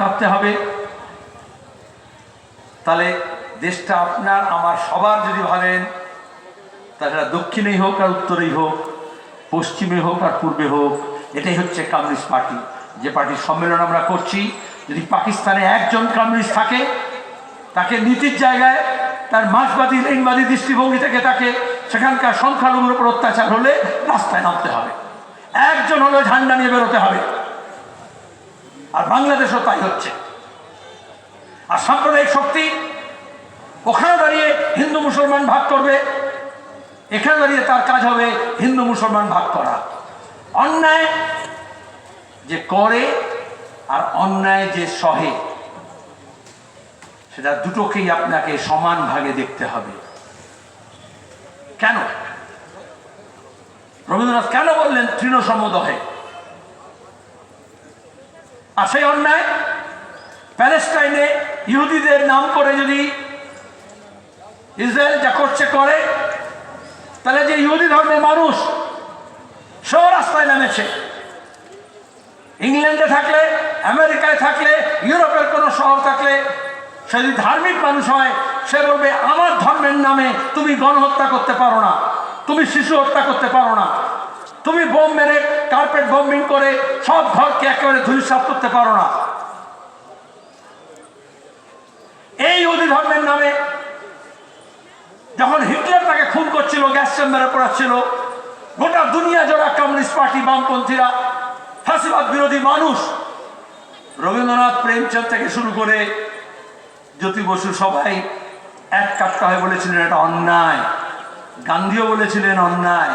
কাঁপতে হবে। তাহলে দেশটা আপনার আমার সবার যদি ভাবেন, তাছাড়া দক্ষিণেই হোক আর উত্তরেই হোক, পশ্চিমে হোক আর পূর্বে হোক, এটাই হচ্ছে কমিউনিস্ট পার্টি। যে পার্টির সম্মেলন আমরা করছি, যদি পাকিস্তানে একজন কমিউনিস্ট থাকে, তাকে নীতির জায়গায় তার মার্ক্সবাদী লেনিনবাদী দৃষ্টিভঙ্গি থেকে তাকে সেখানকার সংখ্যালঘুর উপর অত্যাচার হলে রাস্তায় নামতে হবে, একজন হলে ঝান্ডা নিয়ে বেরোতে হবে। আর বাংলাদেশও তাই হচ্ছে। আর সাম্প্রদায়িক শক্তি ওখানে দাঁড়িয়ে হিন্দু মুসলমান ভাগ করবে, এখানে দাঁড়িয়ে তার কাজ হবে হিন্দু মুসলমান ভাগ করা। অন্যায় যে করে আর অন্যায় যে সহে, সেটা দুটোকেই আপনাকে সমান ভাগে দেখতে হবে। কেন রবীন্দ্রনাথ কেন বললেন তৃণ সমদহে? আর সেই অন্যায় প্যালেস্টাইনে ইহুদিদের নাম করে যদি ইসরায়েল যা করছে করে, তাহলে যে ইহুদি ধর্মের মানুষ সব রাস্তায় নেমেছে। ইংল্যান্ডে থাকলে, আমেরিকায় থাকলে, ইউরোপের কোনো শহর থাকলে, সে যদি ধার্মিক মানুষ হয়, সে বলবে আমার ধর্মের নামে তুমি গণহত্যা করতে পারো না, তুমি শিশু হত্যা করতে পারো না, তুমি বোম মেরে কার্পেট বম্বিং করে সব ঘরকে একেবারে ধূলিসাৎ করতে পারো না। এই ইহুদি ধর্মের নামে যখন হিটলার তাকে খুন করছিল, গ্যাস চেম্বারে পড়াচ্ছিল, গোটা দুনিয়া জোড়া কমিউনিস্ট পার্টি, বামপন্থীরা, ফাঁসিবাদ বিরোধী মানুষ, রবীন্দ্রনাথ, প্রেমচাঁদ থেকে শুরু করে জ্যোতি বসু সবাই এক কাট্টা হয়ে বলেছিলেন এটা অন্যায়। গান্ধীও বলেছিলেন অন্যায়।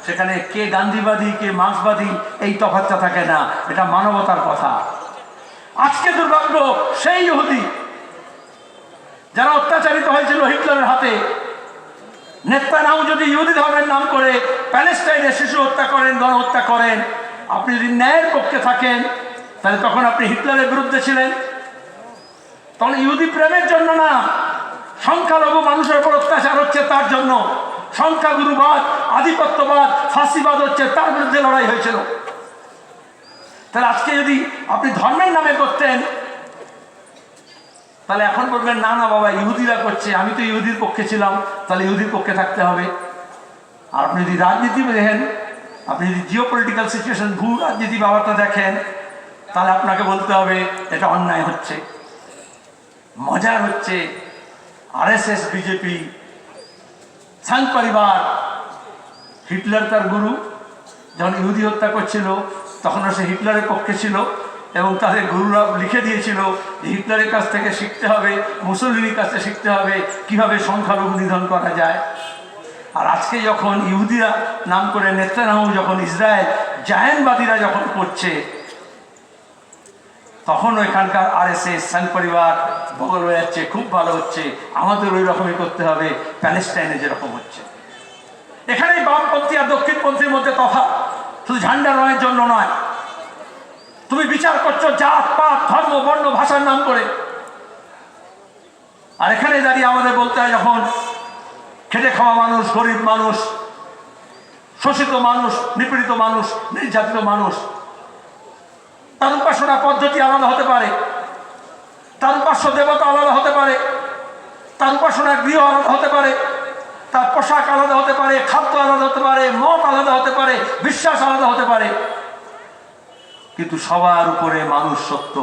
সেখানে কে গান্ধীবাদী কে মার্ক্সবাদী এই তফাৎটা থাকে না, এটা মানবতার কথা। আজকে দুর্ভাগ্য সেই ইহুদি যারা অত্যাচারিত হয়েছিল হিটলারের হাতে, নেতানিয়াহু যদি ইহুদি ধর্মের নাম করে প্যালেস্টাইনে শিশু হত্যা করেন, গণহত্যা করেন, আপনি যদি ন্যায়ের পক্ষে থাকেন, তাহলে তখন আপনি হিটলারের বিরুদ্ধে ছিলেন। তখন ইহুদি প্রেমের জন্য না, সংখ্যালঘু মানুষের উপর অত্যাচার হচ্ছে তার জন্য, সংখ্যাগুরুবাদ, আধিপত্যবাদ, ফাঁসিবাদ হচ্ছে তার বিরুদ্ধে লড়াই হয়েছিল। তাহলে আজকে যদি আপনি ধর্মের নামে করতেন, তাহলে এখন বলবেন না না বাবা ইহুদিরা করছে, আমি তো ইহুদির পক্ষে ছিলাম, তাহলে ইহুদির পক্ষে থাকতে হবে। আর আপনি যদি রাজনীতি দেখেন, আপনি যদি জিও পলিটিক্যাল সিচুয়েশন, ভূ রাজনীতি ব্যাপারটা দেখেন, তাহলে আপনাকে বলতে হবে এটা অন্যায় হচ্ছে। মজার হচ্ছে আরএসএস, বিজেপি, সাং পরিবার, হিটলার তার গুরু, যখন ইহুদি হত্যা করছিল তখনও সে হিটলারের পক্ষে ছিল, এবং তাদের গুরুরা লিখে দিয়েছিল যে হিটলারের কাছ থেকে শিখতে হবে, মুসলিনের কাছ থেকে শিখতে হবে কিভাবে সংখ্যালঘু নিধন করা যায়। আর আজকে যখন ইহুদিরা নাম করে নেতানিয়াহু, যখন ইসরায়েল জায়নবাদীরা যখন করছে, তখন এখানকার আরএসএস, সাং পরিবার বগল হয়ে যাচ্ছে, খুব ভালো হচ্ছে, আমাদের ওই রকমই করতে হবে প্যালেস্টাইনে যেরকম হচ্ছে। এখানেই বামপন্থী আর দক্ষিণপন্থীর মধ্যে তফাৎ, শুধু ঝান্ডা রঙের জন্য নয়। তুমি বিচার করছো জাত পাত ধর্ম বর্ণ ভাষার নাম করে, আর এখানে দাঁড়িয়ে আমাদের বলতে হয় যখন খেটে খাওয়া মানুষ, গরিব মানুষ, শোষিত মানুষ, নিপীড়িত মানুষ, নির্যাতিত মানুষ, তার উপাসনা পদ্ধতি আলাদা হতে পারে, তার উপাস্য দেবতা আলাদা হতে পারে, তার উপাসনার গৃহ আলাদা হতে পারে, তার পোশাক আলাদা হতে পারে, খাদ্য আলাদা হতে পারে, মত আলাদা হতে পারে, বিশ্বাস আলাদা হতে পারে, কিন্তু সবার উপরে মানুষ সত্য।